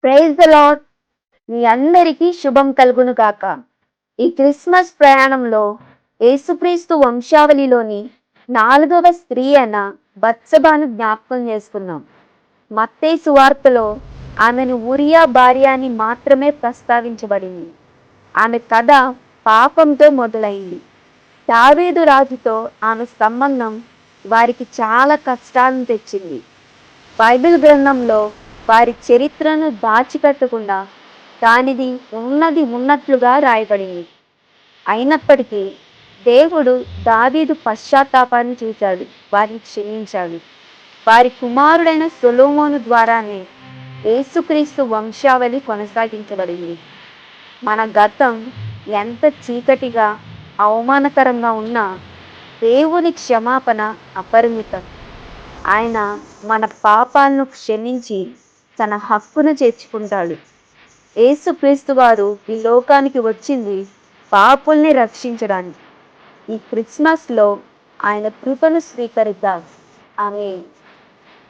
Praise the lord. మీ అందరికీ శుభం కలుగును గాక. ఈ క్రిస్మస్ ప్రయాణంలో యేసుక్రీస్తు వంశావళిలోని 4వ స్త్రీ అయిన బత్సబాను జ్ఞాపకం చేసుకున్నాం. మత్తయి సువార్తలో ఆమెను ఊరియా భార్య అని మాత్రమే ప్రస్తావించబడింది. ఆమె కథ పాపంతో మొదలైంది. దావీదు రాజుతో ఆమె సంబంధం వారికి చాలా కష్టాలను తెచ్చింది. బైబిల్ గ్రంథంలో వారి చరిత్రను దాచిపెట్టకుండా దానిది ఉన్నది ఉన్నట్లుగా రాయబడింది. అయినప్పటికీ దేవుడు దావీదు పశ్చాత్తాపాన్ని చూశాడు, వారిని క్షమించాడు. వారి కుమారుడైన సొలొమోను ద్వారానే యేసుక్రీస్తు వంశావళి కొనసాగించబడింది. మన గతం ఎంత చీకటిగా అవమానకరంగా ఉన్నా దేవుని క్షమాపణ అపరిమితం. ఆయన మన పాపాలను క్షమించి తన హక్కును చేర్చుకుంటాడు. యేసుక్రీస్తు వారు ఈ లోకానికి వచ్చింది పాపుల్ని రక్షించడానికి. ఈ క్రిస్మస్లో ఆయన కృపను స్వీకరిద్దాం. ఆమేన్.